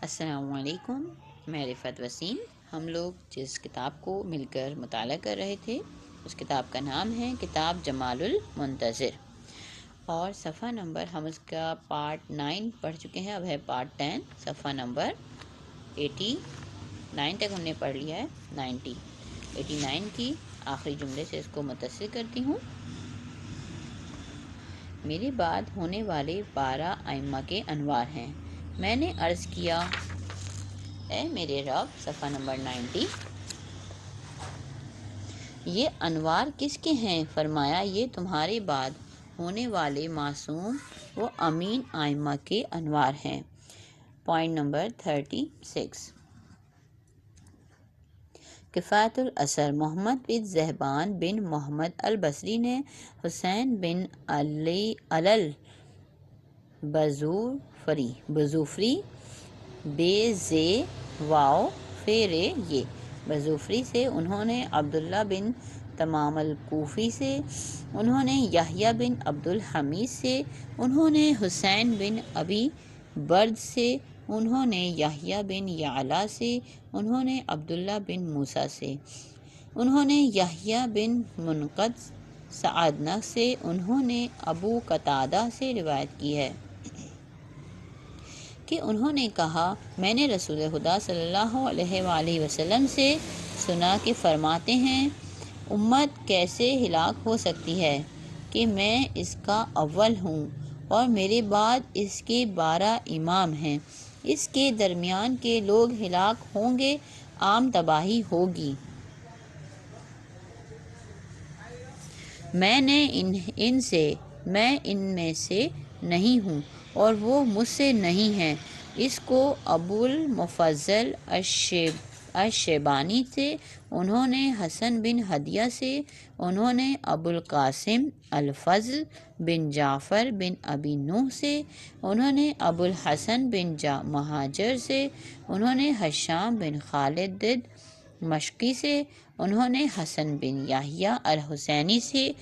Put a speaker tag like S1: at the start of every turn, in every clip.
S1: السلام علیکم، میں رفعت وسیم۔ ہم لوگ جس کتاب کو مل کر مطالعہ کر رہے تھے اس کتاب کا نام ہے کتاب جمال المنتظر، اور صفحہ نمبر ہم اس کا پارٹ 9 پڑھ چکے ہیں، اب ہے پارٹ 10، صفحہ نمبر 89 تک ہم نے پڑھ لیا ہے۔ 89 کی آخری جملے سے اس کو متصل کرتی ہوں۔ میرے بعد ہونے والے 12 ائمہ کے انوار ہیں۔ میں نے عرض کیا، اے میرے رب، صفحہ نمبر 90، یہ انوار کس کے ہیں؟ فرمایا، یہ تمہارے بعد ہونے والے معصوم و امین ائمہ کے انوار ہیں۔ پوائنٹ نمبر 36، کفایت الاثر۔ محمد بن ذہبان بن محمد البصری نے حسین بن علی بزوفری بے زے واو فیرے یہ بزوفری سے، انہوں نے عبداللہ بن تمام الکوفی سے، انہوں نے یحییٰ بن عبد الحمید سے، انہوں نے حسین بن ابی برد سے، انہوں نے یحییٰ بن یعلا سے، انہوں نے عبداللہ بن موسیٰ سے، انہوں نے یحییٰ بن منقد سعدنک سے، انہوں نے ابو قتادہ سے روایت کی ہے کہ انہوں نے کہا، میں نے رسول خدا صلی اللہ علیہ وآلہ وسلم سے سنا کہ فرماتے ہیں، امت کیسے ہلاک ہو سکتی ہے کہ میں اس کا اول ہوں اور میرے بعد اس کے 12 امام ہیں، اس کے درمیان کے لوگ ہلاک ہوں گے، عام تباہی ہوگی۔ میں ان میں سے نہیں ہوں اور وہ مجھ سے نہیں ہیں۔ اس کو ابو المفضل الشیبانی سے، انہوں نے حسن بن ہدیہ سے، انہوں نے ابو القاسم الفضل بن جعفر بن ابی نوح سے، انہوں نے ابو الحسن بن مہاجر سے، انہوں نے ہشام بن خالد مشقی سے، انہوں نے حسن بن یحییٰ الحسینی سے،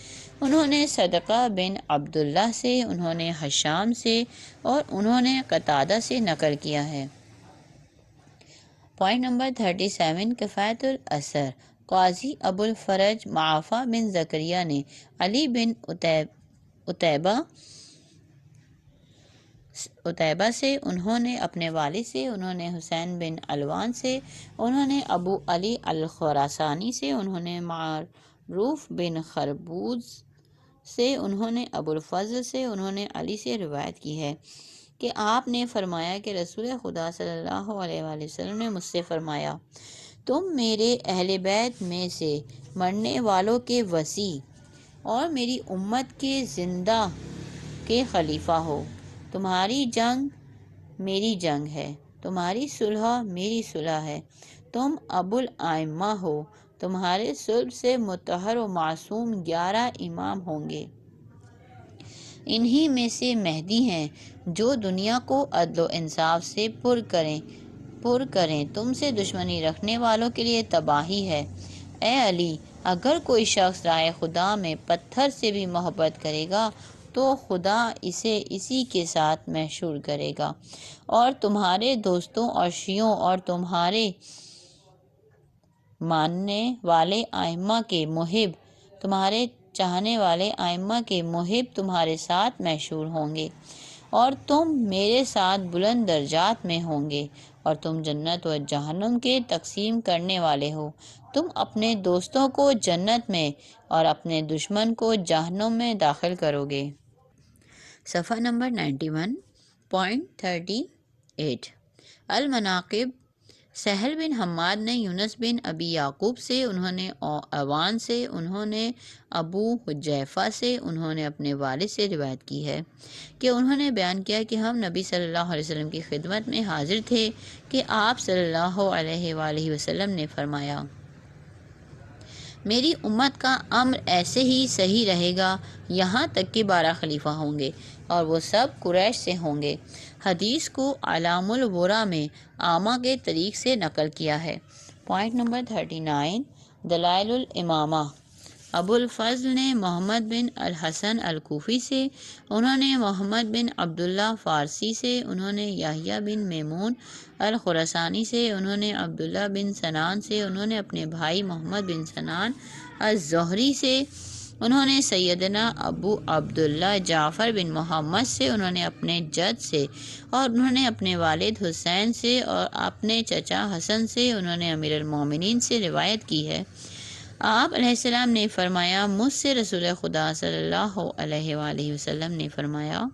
S1: انہوں نے صدقہ بن عبداللہ سے، انہوں نے ہشام سے، اور انہوں نے قتادہ سے نقل کیا ہے۔ پوائنٹ نمبر 37، کفایت الاثر۔ قاضی ابو الفرج معافی بن زکریا نے علی بن عتیبہ سے، انہوں نے اپنے والد سے، انہوں نے حسین بن علوان سے، انہوں نے ابو علی الخراسانی سے، انہوں نے معروف بن خربوز سے، انہوں نے ابو الفضل سے، انہوں نے علی سے روایت کی ہے کہ آپ نے فرمایا کہ رسول خدا صلی اللہ علیہ وآلہ وسلم نے مجھ سے فرمایا، تم میرے اہل بیت میں سے مرنے والوں کے وصی اور میری امت کے زندہ کے خلیفہ ہو۔ تمہاری جنگ میری جنگ ہے، تمہاری صلح میری صلح ہے، تم ابو الائمہ ہو، تمہارے صلب سے مطہر و معصوم 11 امام ہوں گے۔ انہی میں سے مہدی ہیں جو دنیا کو عدل و انصاف سے پر کریں، تم سے دشمنی رکھنے والوں کے لیے تباہی ہے۔ اے علی، اگر کوئی شخص رائے خدا میں پتھر سے بھی محبت کرے گا تو خدا اسے اسی کے ساتھ محشور کرے گا، اور تمہارے دوستوں اور شیعوں اور تمہارے ماننے والے ائمہ کے محب، تمہارے چاہنے والے ائمہ کے محب تمہارے ساتھ محشور ہوں گے، اور تم میرے ساتھ بلند درجات میں ہوں گے، اور تم جنت و جہنم کے تقسیم کرنے والے ہو۔ تم اپنے دوستوں کو جنت میں اور اپنے دشمن کو جہنم میں داخل کرو گے۔ صفحہ نمبر 91، پوائنٹ 38، المناقب۔ سہل بن حماد نے یونس بن ابی یعقوب سے، انہوں نے عوان سے، انہوں نے ابو حذیفہ سے، انہوں نے اپنے والد سے روایت کی ہے کہ انہوں نے بیان کیا کہ ہم نبی صلی اللہ علیہ وسلم کی خدمت میں حاضر تھے کہ آپ صلی اللہ علیہ وآلہ وسلم نے فرمایا، میری امت کا امر ایسے ہی صحیح رہے گا یہاں تک کہ 12 خلیفہ ہوں گے، اور وہ سب قریش سے ہوں گے۔ حدیث کو اعلام الورا میں عامہ کے طریق سے نقل کیا ہے۔ پوائنٹ نمبر 39، دلائل الامامہ۔ ابو الفضل نے محمد بن الحسن الکوفی سے، انہوں نے محمد بن عبداللہ فارسی سے، انہوں نے یحییٰ بن میمون الخراسانی سے، انہوں نے عبداللہ بن سنان سے، انہوں نے اپنے بھائی محمد بن سنان الزہری سے، انہوں نے سیدنا ابو عبداللہ جعفر بن محمد سے، انہوں نے اپنے جد سے، اور انہوں نے اپنے والد حسین سے اور اپنے چچا حسن سے، انہوں نے امیر المومنین سے روایت کی ہے۔ آپ علیہ السلام نے فرمایا، مجھ سے رسول خدا صلی اللہ علیہ وآلہ وسلم نے فرمایا،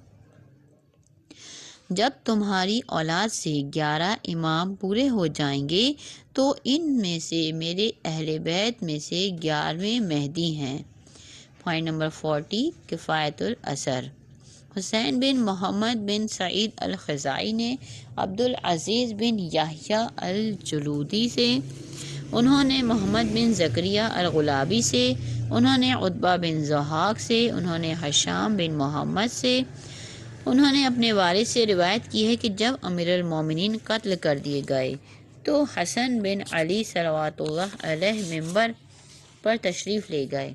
S1: جب تمہاری اولاد سے 11 امام پورے ہو جائیں گے تو ان میں سے میرے اہل بیت میں سے 11ویں مہدی ہیں۔ پوائنٹ نمبر 40، کفایت الاثر۔ حسین بن محمد بن سعید الخزائی نے عبدالعزیز بن یحییٰ الجلودی سے، انہوں نے محمد بن زکریہ الغلابی سے، انہوں نے عتبہ بن ضحاک سے، انہوں نے ہشام بن محمد سے، انہوں نے اپنے والد سے روایت کی ہے کہ جب امیر المومنین قتل کر دیے گئے تو حسن بن علی صلوات اللہ علیہ ممبر پر تشریف لے گئے۔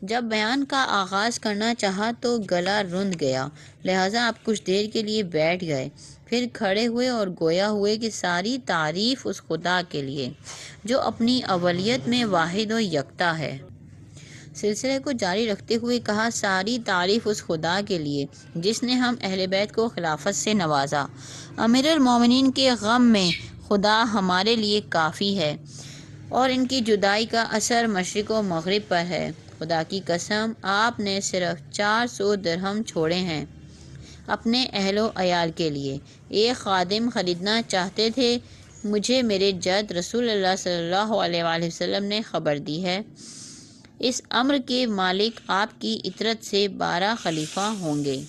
S1: جب بیان کا آغاز کرنا چاہا تو گلا رند گیا، لہٰذا آپ کچھ دیر کے لیے بیٹھ گئے، پھر کھڑے ہوئے اور گویا ہوئے کہ ساری تعریف اس خدا کے لیے جو اپنی اولیت میں واحد و یکتا ہے۔ سلسلے کو جاری رکھتے ہوئے کہا، ساری تعریف اس خدا کے لیے جس نے ہم اہل بیت کو خلافت سے نوازا۔ امیر المومنین کے غم میں خدا ہمارے لیے کافی ہے اور ان کی جدائی کا اثر مشرق و مغرب پر ہے۔ خدا کی قسم، آپ نے صرف 400 درہم چھوڑے ہیں اپنے اہل و عیال کے لیے۔ ایک خادم خریدنا چاہتے تھے، مجھے میرے جد رسول اللہ صلی اللہ علیہ وآلہ وسلم نے خبر دی ہے، اس امر کے مالک آپ کی اطرت سے 12 خلیفہ ہوں گے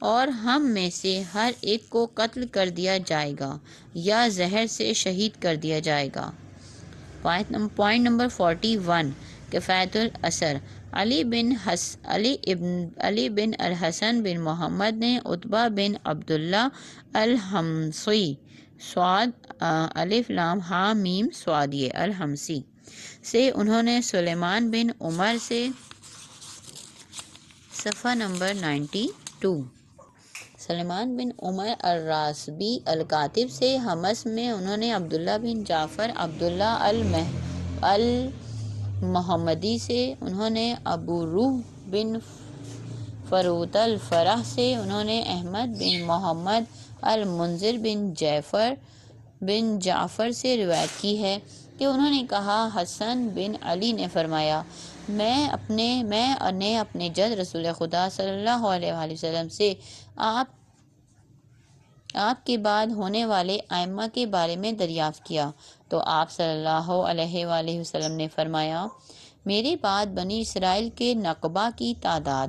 S1: اور ہم میں سے ہر ایک کو قتل کر دیا جائے گا یا زہر سے شہید کر دیا جائے گا۔ پوائنٹ نمبر 41، کفایت الاثر۔ علی بن الحسن بن محمد نے عتبہ بن عبداللہ الحمصی الف لام ہا میم صادیہ الحمصی سے، انہوں نے سلیمان بن عمر سے، صفحہ نمبر 92، سلیمان بن عمر الراسبی الکاتب سے حمص میں، انہوں نے عبداللہ بن جعفر عبداللہ المحمدی سے، انہوں نے ابو روح بن فروت الفرح سے، انہوں نے احمد بن محمد المنذر بن جعفر سے روایت کی ہے کہ انہوں نے کہا، حسن بن علی نے فرمایا، میں نے اپنے جد رسول خدا صلی اللہ علیہ وآلہ وسلم سے آپ کے بعد ہونے والے ائمہ کے بارے میں دریافت کیا تو آپ صلی اللہ علیہ وآلہ وسلم نے فرمایا، میرے بعد بنی اسرائیل کے نقبہ کی تعداد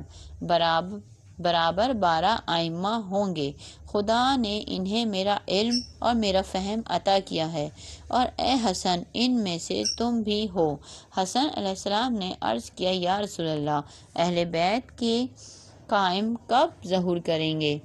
S1: برابر 12 ائمہ ہوں گے۔ خدا نے انہیں میرا علم اور میرا فہم عطا کیا ہے، اور اے حسن، ان میں سے تم بھی ہو۔ حسن علیہ السلام نے عرض کیا، یا رسول اللہ، اہل بیت کے قائم کب ظہور کریں گے؟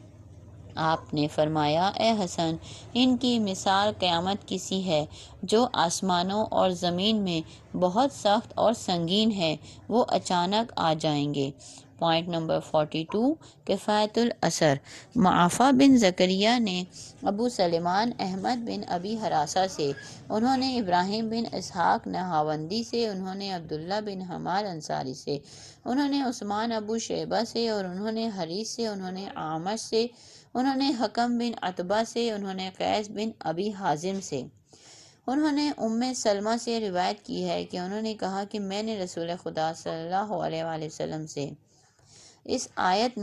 S1: آپ نے فرمایا، اے حسن، ان کی مثال قیامت کی سی ہے جو آسمانوں اور زمین میں بہت سخت اور سنگین ہے، وہ اچانک آ جائیں گے۔ پوائنٹ نمبر 42، کفایت الاثر۔ معافیٰ بن زکریا نے ابو سلیمان احمد بن ابی حراسہ سے، انہوں نے ابراہیم بن اسحاق نہاوندی سے، انہوں نے عبداللہ بن حماد انصاری سے، انہوں نے عثمان ابو شیبہ سے، اور انہوں نے حریث سے، انہوں نے اعمش سے، انہوں نے حکم بن عتبہ سے، انہوں نے قیس بن ابی حازم سے، انہوں نے ام سلمہ سے روایت کی ہے کہ انہوں نے کہا کہ میں نے رسول خدا صلی اللہ علیہ وآلہ وسلم سے اس آیت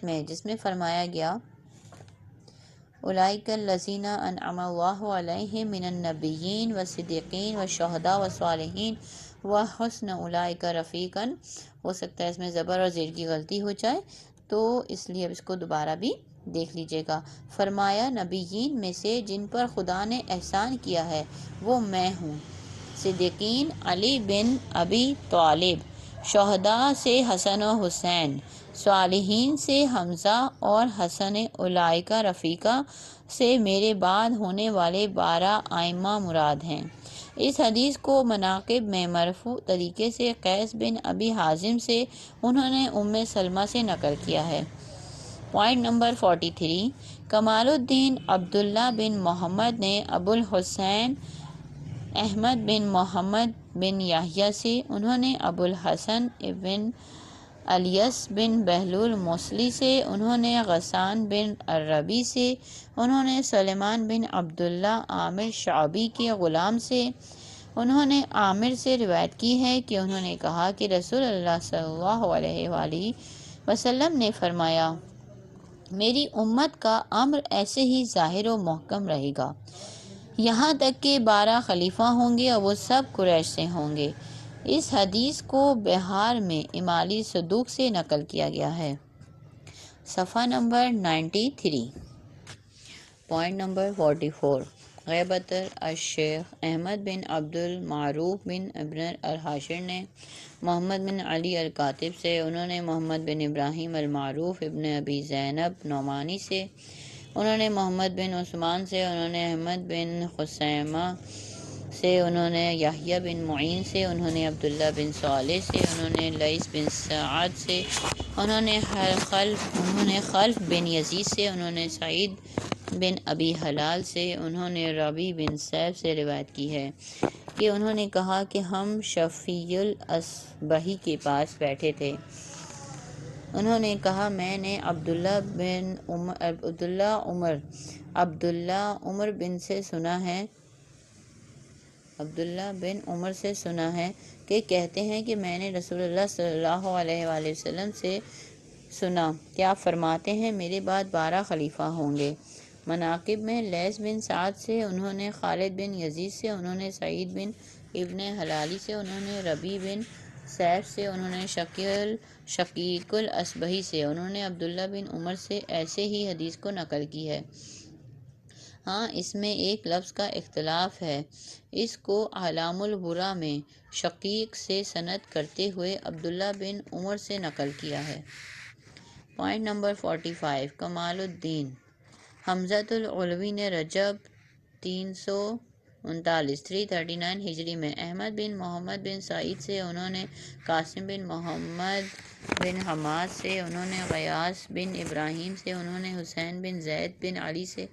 S1: میں جس میں فرمایا گیا، اولئک الذین انعم اللہ علیہم من النبیین والصدیقین والشہداء والصالحین وحسن اولئک رفیقا، ہو سکتا ہے اس میں زبر اور زیر کی غلطی ہو جائے تو اس لیے اب اس کو دوبارہ بھی دیکھ لیجیے گا۔ فرمایا، نبیین میں سے جن پر خدا نے احسان کیا ہے وہ میں ہوں، صدیقین علی بن ابی طالب، شہداء سے حسن و حسین، صالحین سے حمزہ اور حسن، اولئک رفیقہ سے میرے بعد ہونے والے 12 ائمہ مراد ہیں۔ اس حدیث کو مناقب میں مرفوع طریقے سے قیس بن ابی حازم سے انہوں نے ام سلمہ سے نقل کیا ہے۔ پوائنٹ نمبر 43، کمال الدین عبداللہ بن محمد نے ابو الحسین احمد بن محمد بن یحییٰ سے، انہوں نے ابو الحسن ابن الیاس بن بہلول موصلی سے، انہوں نے غسان بن الربیع سے، انہوں نے سلیمان بن عبداللہ عامر شعبی کے غلام سے، انہوں نے عامر سے روایت کی ہے کہ انہوں نے کہا کہ رسول اللہ صلی اللہ علیہ وآلہ وسلم نے فرمایا، میری امت کا امر ایسے ہی ظاہر و محکم رہے گا یہاں تک کہ 12 خلیفہ ہوں گے اور وہ سب قریش سے ہوں گے۔ اس حدیث کو بہار میں امالی صدوق سے نقل کیا گیا ہے۔ صفحہ نمبر 93۔ پوائنٹ نمبر 44، غیبت الشیخ احمد بن عبد المعروف بن ابن الحاشر نے محمد بن علی الکاتب سے، انہوں نے محمد بن ابراہیم المعروف ابن ابی زینب نعمانی سے، انہوں نے محمد بن عثمان سے، انہوں نے احمد بن خثیمہ سے، انہوں نے یحییٰ بن معین سے، انہوں نے عبداللہ بن صالح سے، انہوں نے لیث بن سعد سے، انہوں نے خلف بن یزید سے، انہوں نے سعید بن ابی حلال سے، انہوں نے ربیع بن سیف سے روایت کی ہے کہ انہوں نے کہا کہ ہم شفیع الاصبحی کے پاس بیٹھے تھے، انہوں نے کہا میں نے عبداللہ بن عمر سے سنا ہے کہ کہتے ہیں کہ میں نے رسول اللہ صلی اللہ علیہ وآلہ وسلم سے سنا کہ آپ فرماتے ہیں میرے بعد 12 خلیفہ ہوں گے۔ مناقب میں لیث بن سعد سے، انہوں نے خالد بن یزید سے، انہوں نے سعید بن ابن حلالی سے، انہوں نے ربیع بن سیف سے، انہوں نے شقیق الاصبحی سے، انہوں نے عبداللہ بن عمر سے ایسے ہی حدیث کو نقل کی ہے۔ ہاں اس میں ایک لفظ کا اختلاف ہے، اس کو اعلام البراء میں شقیق سے سند کرتے ہوئے عبداللہ بن عمر سے نقل کیا ہے۔ پوائنٹ نمبر 45، کمال الدین حمزۃ العلوی نے رجب 339 ہجری میں احمد بن محمد بن سعید سے، انہوں نے قاسم بن محمد بن حماد سے، انہوں نے غیاث بن ابراہیم سے، انہوں نے حسین بن زید بن علی سے،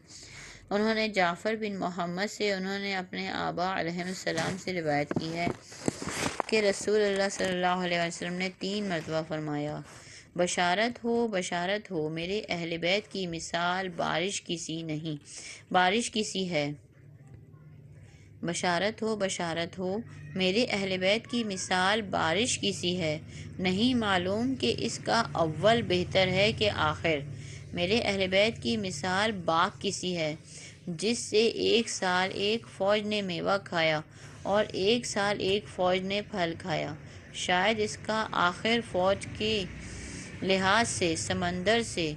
S1: انہوں نے جعفر بن محمد سے، انہوں نے اپنے آبا علیہ السلام سے روایت کی ہے کہ رسول اللہ صلی اللہ علیہ وسلم نے 3 مرتبہ فرمایا، بشارت ہو میرے اہل بیت کی مثال بارش کی سی ہے۔ بشارت ہو میرے اہل بیت کی مثال بارش کی سی ہے، نہیں معلوم کہ اس کا اول بہتر ہے کہ آخر۔ میرے اہل بیت کی مثال باغ کی سی ہے جس سے ایک سال ایک فوج نے میوہ کھایا اور ایک سال ایک فوج نے پھل کھایا، شاید اس کا آخر فوج کے لحاظ سے سمندر سے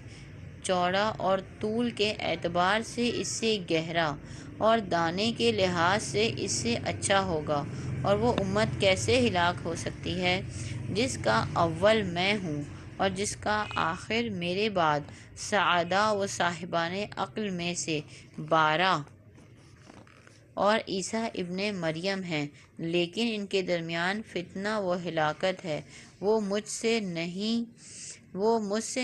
S1: چوڑا اور طول کے اعتبار سے اس سے گہرا اور دانے کے لحاظ سے اس سے اچھا ہوگا، اور وہ امت کیسے ہلاک ہو سکتی ہے جس کا اول میں ہوں اور جس کا آخر میرے بعد سعداء و صاحبان عقل میں سے 12 اور عیسیٰ ابن مریم ہیں، لیکن ان کے درمیان فتنہ و ہلاکت ہے، وہ مجھ سے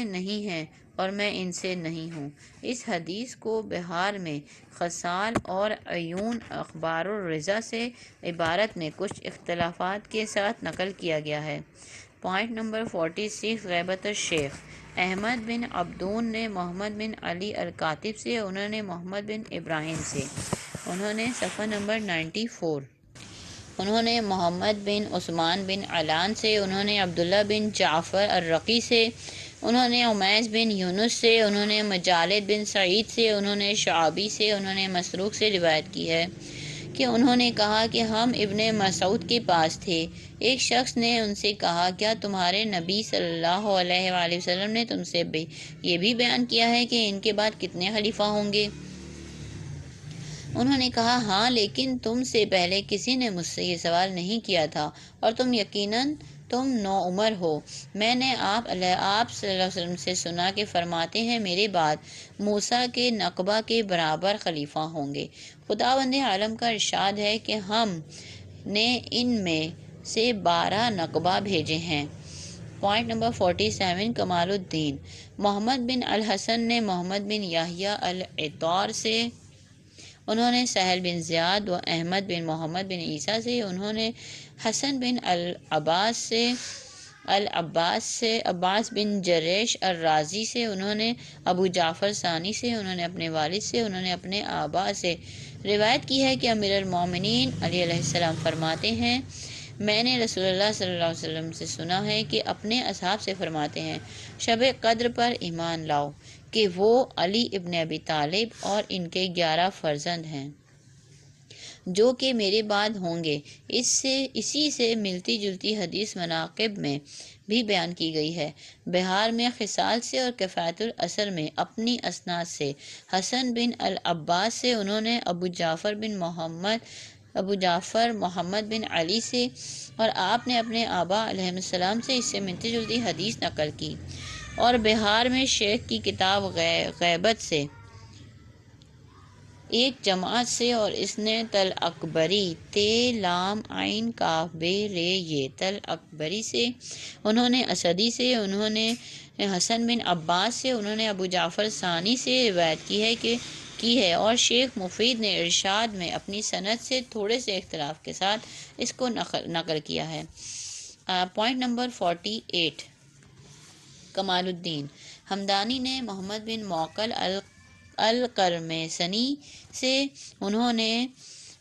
S1: نہیں ہیں اور میں ان سے نہیں ہوں۔ اس حدیث کو بہار میں خصال اور عیون اخبار الرضا سے عبارت میں کچھ اختلافات کے ساتھ نقل کیا گیا ہے۔ پوائنٹ نمبر 46، غیبت الشیخ احمد بن عبدون نے محمد بن علی الکاتب سے، انہوں نے محمد بن ابراہیم سے، انہوں نے صفحہ نمبر 94، انہوں نے محمد بن عثمان بن علان سے، انہوں نے عبداللہ بن جعفر الرقی سے، انہوں نے عمیس بن یونس سے، انہوں نے مجالد بن سعید سے، انہوں نے شعبی سے، انہوں نے مسروق سے روایت کی ہے کہ انہوں نے کہا کہ ہم ابن مسعود کے پاس تھے، ایک شخص نے ان سے کہا کیا تمہارے نبی صلی اللہ علیہ وآلہ وسلم نے تم سے یہ بھی بیان کیا ہے کہ ان کے بعد کتنے خلیفہ ہوں گے؟ انہوں نے کہا ہاں، لیکن تم سے پہلے کسی نے مجھ سے یہ سوال نہیں کیا تھا اور تم یقیناً تم نوعمر ہو۔ میں نے آپ صلی اللہ علیہ وسلم سے سنا کہ فرماتے ہیں میرے بعد موسیٰ کے نقبہ کے برابر خلیفہ ہوں گے۔ خداوند عالم کا ارشاد ہے کہ ہم نے ان میں سے 12 نقبہ بھیجے ہیں۔ پوائنٹ نمبر 47، کمال الدین محمد بن الحسن نے محمد بن یحییٰ العطار سے، انہوں نے سہل بن زیاد و احمد بن محمد بن عیسیٰ سے، انہوں نے حسن بن عباس بن جریش الرازی سے، انہوں نے ابو جعفر ثانی سے، انہوں نے اپنے والد سے، انہوں نے اپنے آبا سے روایت کی ہے کہ امیر المومنین علی علیہ السلام فرماتے ہیں میں نے رسول اللہ صلی اللہ علیہ وسلم سے سنا ہے کہ اپنے اصحاب سے فرماتے ہیں شب قدر پر ایمان لاؤ کہ وہ علی ابن ابی طالب اور ان کے 11 فرزند ہیں جو کہ میرے بعد ہوں گے۔ اسی سے ملتی جلتی حدیث مناقب میں بھی بیان کی گئی ہے۔ بہار میں خصال سے اور کفایت الاثر میں اپنی اسناد سے حسن بن العباس سے، انہوں نے ابو جعفر محمد بن علی سے، اور آپ نے اپنے آبا علیہ السلام سے اس سے ملتی جلتی حدیث نقل کی۔ اور بہار میں شیخ کی کتاب غیبت سے ایک جماعت سے، اور اس نے تل اکبری تے لام عین کاف بے رے یہ تل اکبری سے، انہوں نے اسدی سے، انہوں نے حسن بن عباس سے، انہوں نے ابو جعفر ثانی سے روایت کی ہے اور شیخ مفید نے ارشاد میں اپنی سند سے تھوڑے سے اختلاف کے ساتھ اس کو نقل کیا ہے۔ پوائنٹ نمبر 48، کمال الدین ہمدانی نے محمد بن موقل القرمیسنی سے، انہوں نے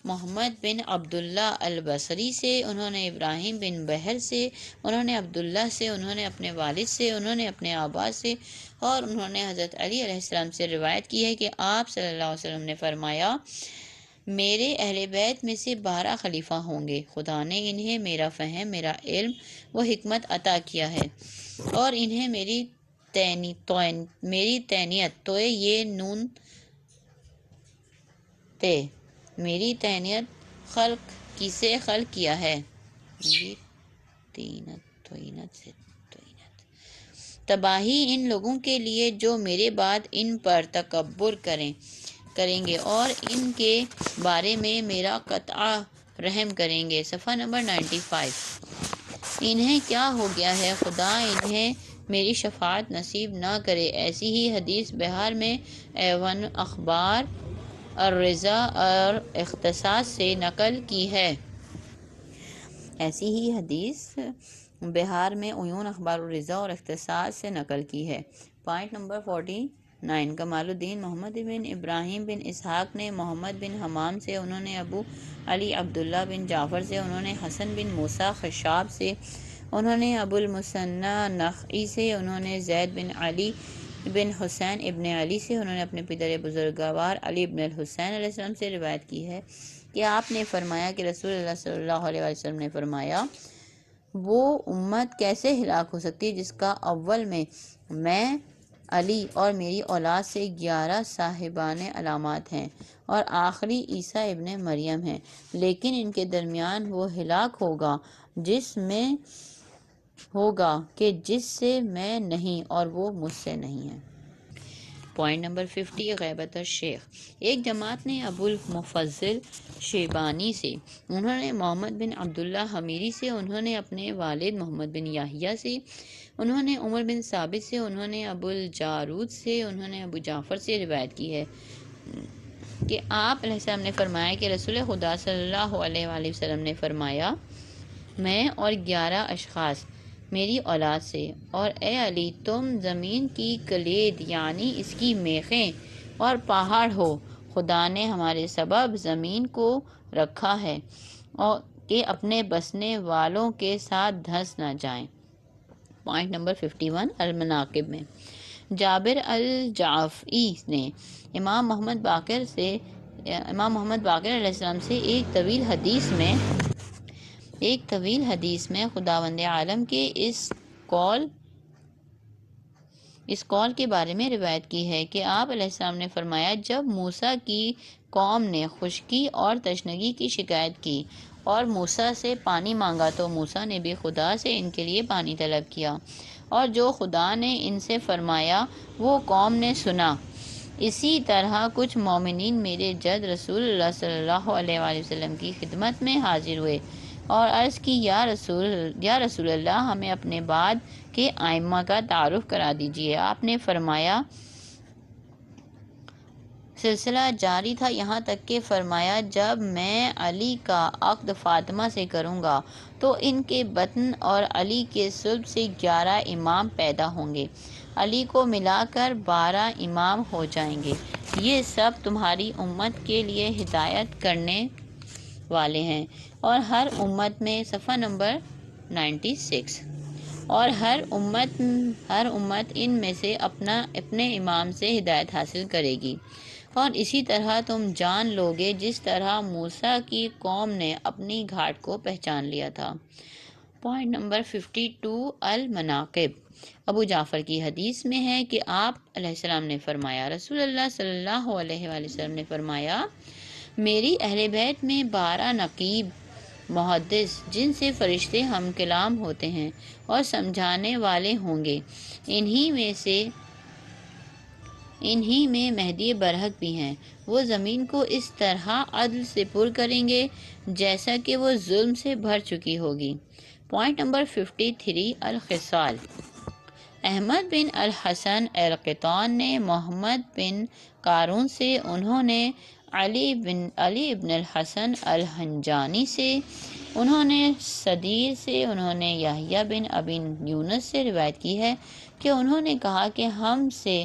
S1: محمد بن عبداللہ البصری سے، انہوں نے ابراہیم بن بحر سے، انہوں نے عبداللہ سے، انہوں نے اپنے والد سے، انہوں نے اپنے آبا سے، اور انہوں نے حضرت علی علیہ السلام سے روایت کی ہے کہ آپ صلی اللہ علیہ وسلم نے فرمایا میرے اہل بیت میں سے 12 خلیفہ ہوں گے، خدا نے انہیں میرا فہم، میرا علم و حکمت عطا کیا ہے، اور انہیں میری تعنیت توئے یہ نون تے میری تعنیت سے خلق کیا ہے، میری تباہی ان لوگوں کے لیے جو میرے بعد ان پر تکبر کریں گے اور ان کے بارے میں میرا قطع رحم کریں گے۔ صفحہ نمبر 95، انہیں کیا ہو گیا ہے خدا انہیں میری شفاعت نصیب نہ کرے۔ ایسی ہی حدیث بہار میں ایون اخبار الرضا اور اختصاص سے نقل کی ہے۔ ایسی ہی حدیث بہار میں عیون اخبار الرضا اور اختصاص سے نقل کی ہے۔ پوائنٹ نمبر 49، کمال الدین محمد بن ابراہیم بن اسحاق نے محمد بن حمام سے، انہوں نے ابو علی عبداللہ بن جعفر سے، انہوں نے حسن بن موسیٰ خشاب سے، انہوں نے ابو المثنی نخعی سے، انہوں نے زید بن علی بن حسین ابن علی سے، انہوں نے اپنے پدر بزرگوار علی ابن الحسین علیہ السلام سے روایت کی ہے کہ آپ نے فرمایا کہ رسول اللہ صلی اللہ علیہ وسلم نے فرمایا وہ امت کیسے ہلاک ہو سکتی ہے جس کا اول میں علی اور میری اولاد سے 11 صاحبان علامات ہیں اور آخری عیسیٰ ابن مریم ہیں، لیکن ان کے درمیان وہ ہلاک ہوگا جس سے میں نہیں اور وہ مجھ سے نہیں ہے۔ پوائنٹ نمبر 50، غیبت الشیخ ایک جماعت نے ابو المفضل شیبانی سے، انہوں نے محمد بن عبداللہ حمیری سے، انہوں نے اپنے والد محمد بن یحییٰ سے، انہوں نے عمر بن ثابت سے، انہوں نے ابو الجارود سے، انہوں نے ابو جعفر سے روایت کی ہے کہ آپ علیہ السلام نے فرمایا کہ رسول خدا صلی اللہ علیہ وآلہ وسلم نے فرمایا میں اور 11 اشخاص میری اولاد سے، اور اے علی تم زمین کی کلید یعنی اس کی میخیں اور پہاڑ ہو، خدا نے ہمارے سبب زمین کو رکھا ہے اور کہ اپنے بسنے والوں کے ساتھ دھنس نہ جائیں۔ پوائنٹ نمبر 51، المناقب میں جابر الجعفی نے امام محمد باقر علیہ السلام سے ایک طویل حدیث میں خداوند عالم کے اس قول اس قول کے بارے میں روایت کی ہے کہ آپ علیہ السلام نے فرمایا، جب موسیٰ کی قوم نے خشکی اور تشنگی کی شکایت کی اور موسیٰ سے پانی مانگا تو موسیٰ نے بھی خدا سے ان کے لیے پانی طلب کیا، اور جو خدا نے ان سے فرمایا وہ قوم نے سنا۔ اسی طرح کچھ مومنین میرے جد رسول اللہ صلی اللہ علیہ وآلہ وسلم کی خدمت میں حاضر ہوئے اور عرض کی، یا رسول اللہ، ہمیں اپنے بعد کے ائمہ کا تعارف کرا دیجیے۔ آپ نے فرمایا، سلسلہ جاری تھا یہاں تک کہ فرمایا، جب میں علی کا عقد فاطمہ سے کروں گا تو ان کے بطن اور علی کے صلب سے 11 امام پیدا ہوں گے، علی کو ملا کر 12 امام ہو جائیں گے۔ یہ سب تمہاری امت کے لیے ہدایت کرنے والے ہیں، اور ہر امت میں صفحہ نمبر 96، اور ہر امت ان میں سے اپنے امام سے ہدایت حاصل کرے گی، اور اسی طرح تم جان لوگے جس طرح موسیٰ کی قوم نے اپنی گھاٹ کو پہچان لیا تھا۔ Point number 52، المناقب۔ ابو جعفر کی حدیث میں ہے کہ آپ علیہ السلام نے فرمایا، رسول اللہ صلی اللہ علیہ وآلہ وسلم نے فرمایا، میری اہل بیت میں 12 نقیب محدث جن سے فرشتے ہم کلام ہوتے ہیں اور سمجھانے والے ہوں گے، انہی میں مہدی برحق بھی ہیں۔ وہ زمین کو اس طرح عدل سے پر کریں گے جیسا کہ وہ ظلم سے بھر چکی ہوگی۔ Point number 53، الخصال۔ احمد بن الحسن القطان نے محمد بن قارون سے، انہوں نے علی بن الحسن الحنجانی سے، انہوں نے صدیر سے، انہوں نے یحییٰ بن ابی یونس سے روایت کی ہے کہ انہوں نے کہا کہ ہم سے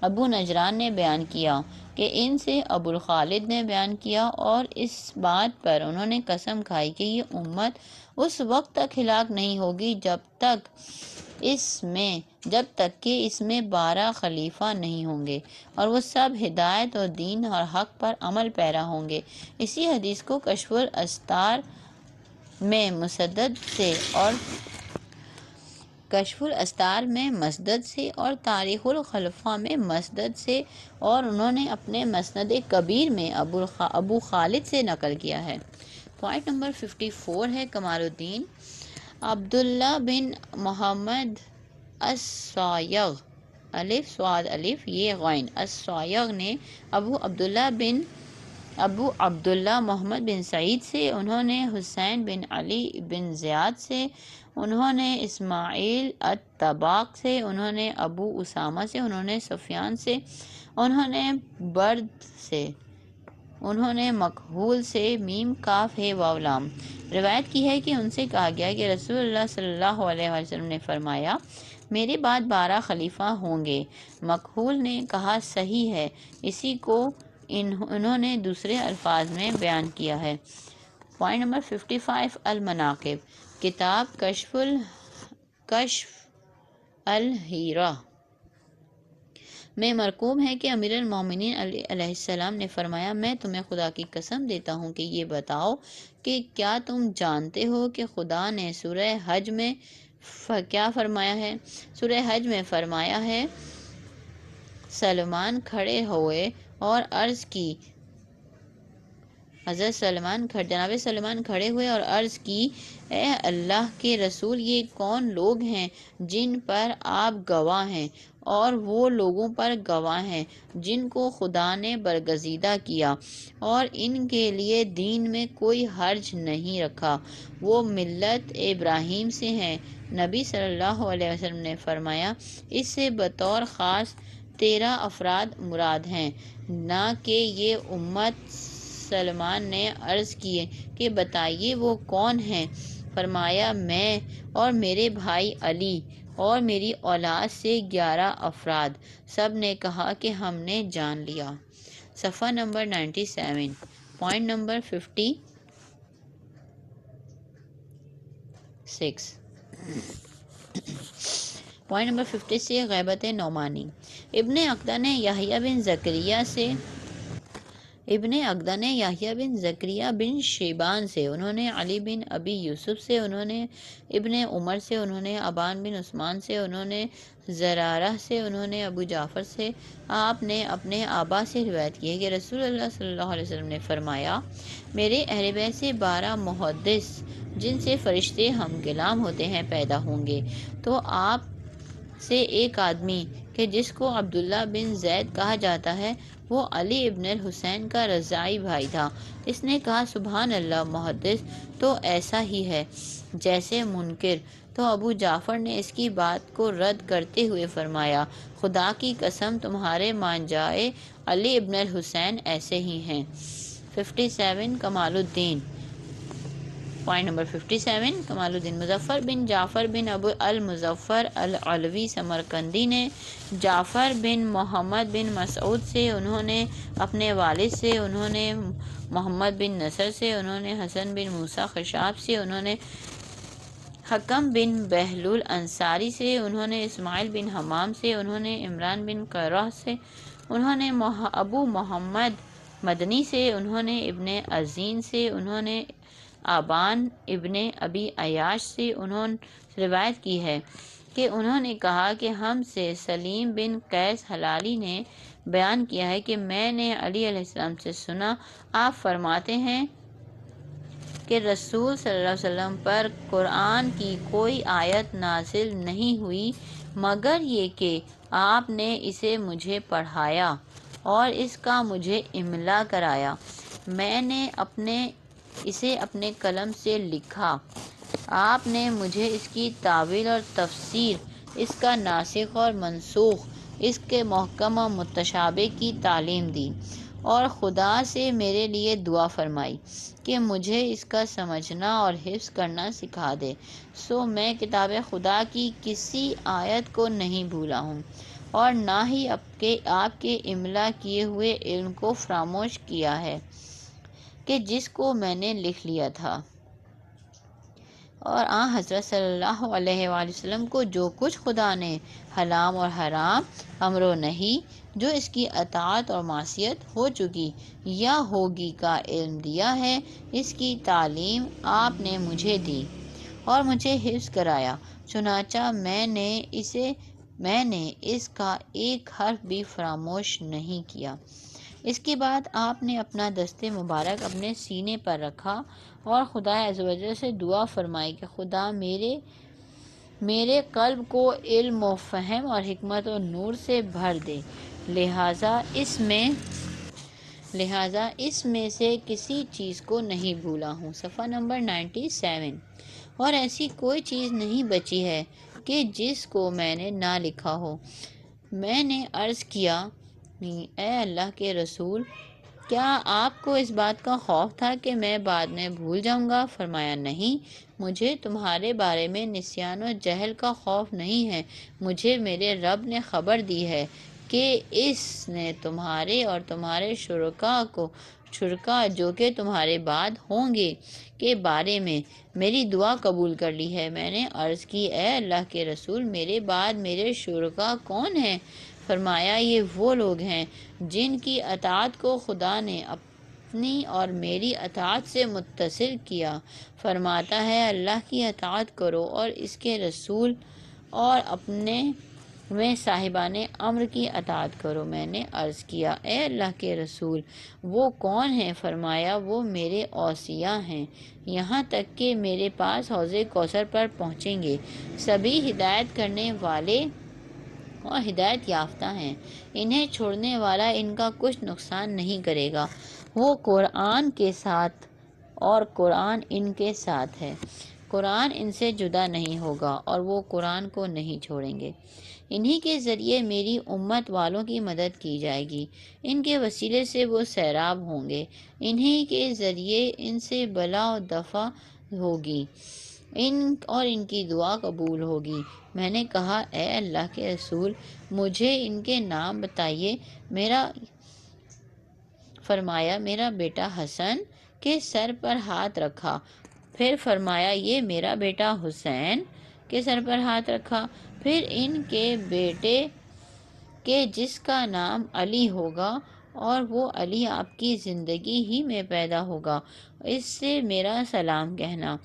S1: ابو نجران نے بیان کیا کہ ان سے ابو الخالد نے بیان کیا، اور اس بات پر انہوں نے قسم کھائی کہ یہ امت اس وقت تک ہلاک نہیں ہوگی جب تک کہ اس میں 12 خلیفہ نہیں ہوں گے، اور وہ سب ہدایت اور دین اور حق پر عمل پیرا ہوں گے۔ اسی حدیث کو کشف الاسرار میں مسدد سے اور تاریخ الخلفاء میں مسدد سے، اور انہوں نے اپنے مسند کبیر میں ابو خالد سے نقل کیا ہے۔ پوائنٹ نمبر 54 ہے کمال الدین عبداللہ بن محمد الصائغ، الف صاد الف یہ غین، الصائغ نے ابو عبداللہ محمد بن سعید سے، انہوں نے حسین بن علی بن زیاد سے، انہوں نے اسماعیل الطباق سے، انہوں نے ابو اسامہ سے، انہوں نے سفیان سے، انہوں نے برد سے، انہوں نے مکحول سے، میم کاف ہے واو لام، روایت کی ہے کہ ان سے کہا گیا کہ رسول اللہ صلی اللہ علیہ وسلم نے فرمایا، میرے بعد 12 خلیفہ ہوں گے۔ مکحول نے کہا صحیح ہے، اسی کو انہوں نے دوسرے الفاظ میں بیان کیا ہے۔ Point number 55، المناقب۔ کتاب کشف الحیرہ میں مرقوم ہے کہ امیر المومنین علیہ السلام نے فرمایا، میں تمہیں خدا کی قسم دیتا ہوں کہ یہ بتاؤ کہ کیا تم جانتے ہو کہ خدا نے سورہ حج میں کیا فرمایا ہے؟ سورہ حج میں فرمایا ہے، سلمان کھڑے ہوئے اور عرض کی، جناب سلمان کھڑے ہوئے اور عرض کی، اے اللہ کے رسول، یہ کون لوگ ہیں جن پر آپ گواہ ہیں اور وہ لوگوں پر گواہ ہیں جن کو خدا نے برگزیدہ کیا اور ان کے لیے دین میں کوئی حرج نہیں رکھا، وہ ملت ابراہیم سے ہیں۔ نبی صلی اللہ علیہ وسلم نے فرمایا، اس سے بطور خاص 13 افراد مراد ہیں، نہ کہ یہ امت۔ سلمان نے عرض کی کہ بتائیے وہ کون ہیں؟ فرمایا، میں اور میرے بھائی علی اور میری اولاد سے 11 افراد۔ سب نے کہا کہ ہم نے جان لیا۔ صفحہ number 97۔ Point number 56۔ Point number 56، غیبت نعمانی۔ ابن عقدہ نے یحییٰ بن زکریا سے ابن عقدہ نے یحییٰ بن زکریا بن شیبان سے، انہوں نے علی بن ابی یوسف سے، انہوں نے ابن عمر سے، انہوں نے ابان بن عثمان سے، انہوں نے زرارہ سے، انہوں نے ابو جعفر سے، آپ نے اپنے آبا سے روایت کی ہے کہ رسول اللہ صلی اللہ علیہ وسلم نے فرمایا، میرے اہل بیت سے 12 محدث جن سے فرشتے ہم کلام ہوتے ہیں پیدا ہوں گے، تو آپ سے ایک آدمی کہ جس کو عبداللہ بن زید کہا جاتا ہے، وہ علی ابن الحسین کا رضاعی بھائی تھا۔ اس نے کہا سبحان اللہ، محدث تو ایسا ہی ہے جیسے منکر۔ تو ابو جعفر نے اس کی بات کو رد کرتے ہوئے فرمایا، خدا کی قسم تمہارے مان جائے علی ابن الحسین ایسے ہی ہیں۔ 57 کمال الدین، پوائنٹ نمبر 57، کمال الدین مظفر بن جعفر بن ابو المظفر العلوی سمرقندی نے جعفر بن محمد بن مسعود سے، انہوں نے اپنے والد سے، انہوں نے محمد بن نصر سے، انہوں نے حسن بن موسیٰ خشاب سے، انہوں نے حکم بن بہلول انصاری سے، انہوں نے اسماعیل بن حمام سے، انہوں نے عمران بن قرہ سے، انہوں نے ابو محمد مدنی سے، انہوں نے ابن عزین سے، انہوں نے آبان ابن ابی عیاش سے انہوں نے روایت کی ہے کہ انہوں نے کہا کہ ہم سے سلیم بن قیس ہلالی نے بیان کیا ہے کہ میں نے علی علیہ السلام سے سنا، آپ فرماتے ہیں کہ رسول صلی اللہ علیہ وسلم پر قرآن کی کوئی آیت نازل نہیں ہوئی مگر یہ کہ آپ نے اسے مجھے پڑھایا اور اس کا مجھے املا کرایا، میں نے اسے اپنے قلم سے لکھا، آپ نے مجھے اس کی تاویل اور تفسیر، اس کا ناسخ اور منسوخ، اس کے محکم اور متشابہ کی تعلیم دی، اور خدا سے میرے لیے دعا فرمائی کہ مجھے اس کا سمجھنا اور حفظ کرنا سکھا دے، سو میں کتاب خدا کی کسی آیت کو نہیں بھولا ہوں اور نہ ہی آپ کے املا کیے ہوئے علم کو فراموش کیا ہے کہ جس کو میں نے لکھ لیا تھا۔ اور آن حضرت صلی اللہ علیہ وآلہ وسلم کو جو کچھ خدا نے حلال اور حرام، امر و نہی، جو اس کی اطاعت اور معصیت ہو چکی یا ہوگی کا علم دیا ہے، اس کی تعلیم آپ نے مجھے دی اور مجھے حفظ کرایا، چنانچہ میں نے اس کا ایک حرف بھی فراموش نہیں کیا۔ اس کے بعد آپ نے اپنا دست مبارک اپنے سینے پر رکھا اور خدا عز و جل سے دعا فرمائی کہ خدا میرے قلب کو علم و فہم اور حکمت و نور سے بھر دے، لہٰذا اس میں سے کسی چیز کو نہیں بھولا ہوں۔ صفحہ نمبر 97۔ اور ایسی کوئی چیز نہیں بچی ہے کہ جس کو میں نے نہ لکھا ہو۔ میں نے عرض کیا، اے اللہ کے رسول، کیا آپ کو اس بات کا خوف تھا کہ میں بعد میں بھول جاؤں گا؟ فرمایا، نہیں، مجھے تمہارے بارے میں نسیان و جہل کا خوف نہیں ہے، مجھے میرے رب نے خبر دی ہے کہ اس نے تمہارے اور تمہارے شرکا جو کہ تمہارے بعد ہوں گے کے بارے میں میری دعا قبول کر لی ہے۔ میں نے عرض کی، اے اللہ کے رسول، میرے بعد میرے شرکا کون ہیں؟ فرمایا، یہ وہ لوگ ہیں جن کی اطاعت کو خدا نے اپنی اور میری اطاعت سے متصل کیا۔ فرماتا ہے، اللہ کی اطاعت کرو اور اس کے رسول اور اپنے میں صاحبان امر کی اطاعت کرو۔ میں نے عرض کیا، اے اللہ کے رسول، وہ کون ہیں؟ فرمایا، وہ میرے اوصیاء ہیں، یہاں تک کہ میرے پاس حوض کوثر پر پہنچیں گے، سبھی ہدایت کرنے والے اور ہدایت یافتہ ہیں، انہیں چھوڑنے والا ان کا کچھ نقصان نہیں کرے گا، وہ قرآن کے ساتھ اور قرآن ان کے ساتھ ہے، قرآن ان سے جدا نہیں ہوگا اور وہ قرآن کو نہیں چھوڑیں گے، انہی کے ذریعے میری امت والوں کی مدد کی جائے گی، ان کے وسیلے سے وہ سیراب ہوں گے، انہی کے ذریعے ان سے بلا و دفع ہوگی اور ان کی دعا قبول ہوگی۔ میں نے کہا، اے اللہ کے رسول، مجھے ان کے نام بتائیے۔ فرمایا، میرا بیٹا حسن کے سر پر ہاتھ رکھا، پھر فرمایا، یہ میرا بیٹا حسین کے سر پر ہاتھ رکھا، پھر ان کے بیٹے کے جس کا نام علی ہوگا اور وہ علی آپ کی زندگی ہی میں پیدا ہوگا، اس سے میرا سلام کہنا۔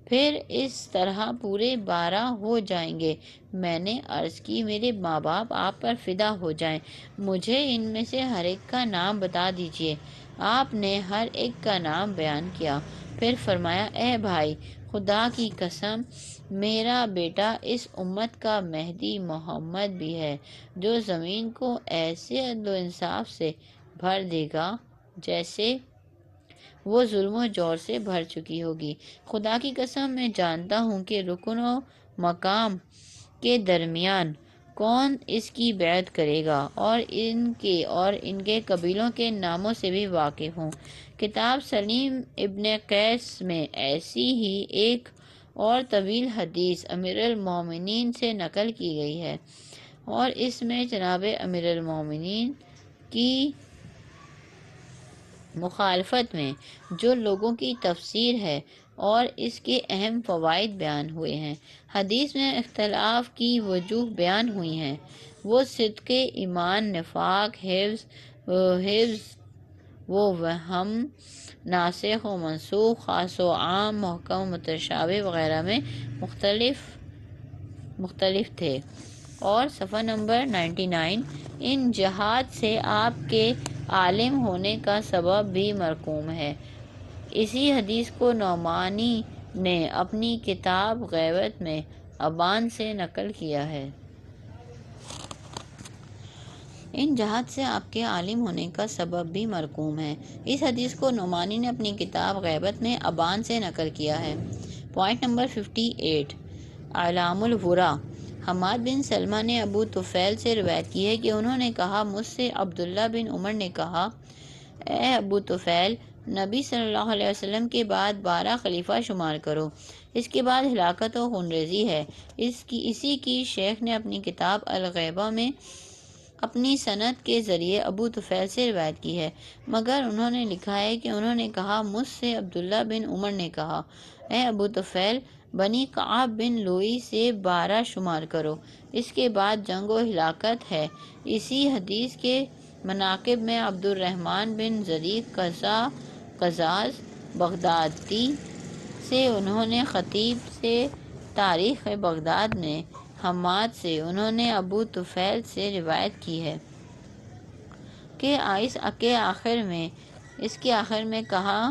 S1: پھر اس طرح پورے 12 ہو جائیں گے۔ میں نے عرض کی میرے ماں باپ آپ پر فدا ہو جائیں، مجھے ان میں سے ہر ایک کا نام بتا دیجیے۔ آپ نے ہر ایک کا نام بیان کیا، پھر فرمایا اے بھائی، خدا کی قسم، میرا بیٹا اس امت کا مہدی محمد بھی ہے، جو زمین کو ایسے عدل و انصاف سے بھر دے گا جیسے وہ ظلم و جور سے بھر چکی ہوگی۔ خدا کی قسم، میں جانتا ہوں کہ رکن و مقام کے درمیان کون اس کی بیعت کرے گا، اور ان کے قبیلوں کے ناموں سے بھی واقف ہوں۔ کتاب سلیم ابن قیس میں ایسی ہی ایک اور طویل حدیث امیر المومنین سے نقل کی گئی ہے، اور اس میں جناب امیر المومنین کی مخالفت میں جو لوگوں کی تفسیر ہے اور اس کے اہم فوائد بیان ہوئے ہیں۔ حدیث میں اختلاف کی وجوہ بیان ہوئی ہیں، وہ صدق، ایمان، نفاق، حفظ و وہم، ناسخ و منسوخ، خاص و عام، محکم و متشابہ وغیرہ میں مختلف تھے۔ اور صفحہ نمبر 99، ان جہات سے آپ کے عالم ہونے کا سبب بھی مرقوم ہے۔ اسی حدیث کو نعمانی نے اپنی کتاب غیبت میں ابان سے نقل کیا ہے۔ ان جہات سے آپ کے عالم ہونے کا سبب بھی مرقوم ہے۔ اس حدیث کو نعمانی نے اپنی کتاب غیبت میں ابان سے نقل کیا ہے۔ پوائنٹ نمبر 58، اعلام الورا۔ حماد بن سلمہ نے ابو طفیل سے روایت کی ہے کہ انہوں نے کہا، مجھ سے عبداللہ بن عمر نے کہا، اے ابو طفیل، نبی صلی اللہ علیہ وسلم کے بعد 12 خلیفہ شمار کرو، اس کے بعد ہلاکت و خونریزی ہے۔ اسی کی شیخ نے اپنی کتاب الغیبہ میں اپنی سند کے ذریعے ابو طفیل سے روایت کی ہے، مگر انہوں نے لکھا ہے کہ انہوں نے کہا، مجھ سے عبداللہ بن عمر نے کہا، اے ابو طفیل، بنی کعب بن لوئی سے 12 شمار کرو، اس کے بعد جنگ و ہلاکت ہے۔ اسی حدیث کے مناقب میں عبد الرحمن بن زریق قزاز بغدادی سے انہوں نے خطیب سے تاریخ بغداد میں حماد سے انہوں نے ابو طفیل سے روایت کی ہے کہ اس کے آخر میں کہا،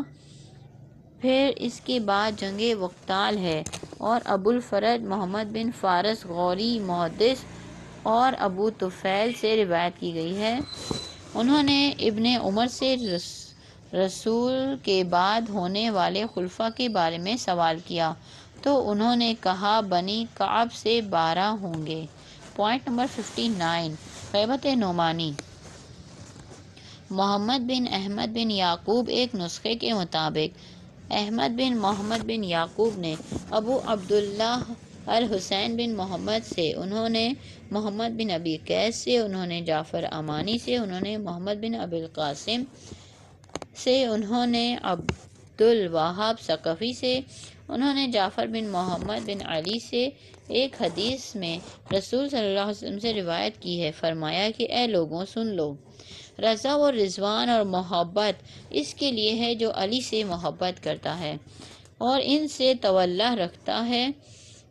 S1: پھر اس کے بعد جنگ وقتال ہے۔ اور ابو الفرج محمد بن فارس غوری محدث اور ابو طفیل سے روایت کی گئی ہے، انہوں نے ابن عمر سے رسول کے بعد ہونے والے خلفاء کے بارے میں سوال کیا تو انہوں نے کہا، بنی کعب سے 12 ہوں گے۔ پوائنٹ نمبر 59، غیبت نعمانی۔ محمد بن احمد بن یعقوب ایک نسخے کے مطابق احمد بن محمد بن یعقوب نے ابو عبداللہ الحسین بن محمد سے، انہوں نے محمد بن ابی قیس سے، انہوں نے جعفر امانی سے، انہوں نے محمد بن ابی القاسم سے، انہوں نے عبد الوہاب ثقفی سے، انہوں نے جعفر بن محمد بن علی سے ایک حدیث میں رسول صلی اللہ علیہ وسلم سے روایت کی ہے، فرمایا کہ اے لوگوں سن لو، رضا و رضوان اور محبت اس کے لیے ہے جو علی سے محبت کرتا ہے اور ان سے تولا رکھتا ہے،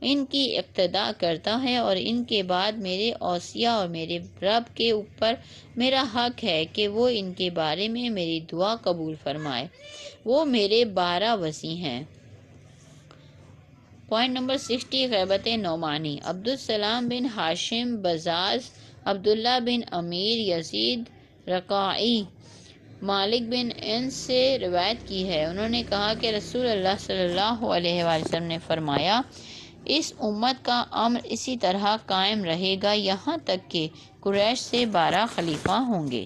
S1: ان کی اقتداء کرتا ہے، اور ان کے بعد میرے اوصیاء اور میرے رب کے اوپر میرا حق ہے کہ وہ ان کے بارے میں میری دعا قبول فرمائے، وہ میرے 12 وصی ہیں۔ پوائنٹ نمبر 60، غیبت نعمانی۔ عبدالسلام بن ہاشم بزاز، عبداللہ بن امیر، یزید رقاعی، مالک بن انس سے روایت کی ہے، انہوں نے کہا کہ رسول اللہ صلی اللہ علیہ وآلہ وسلم نے فرمایا، اس امت کا امر اسی طرح قائم رہے گا یہاں تک کہ قریش سے 12 خلیفہ ہوں گے۔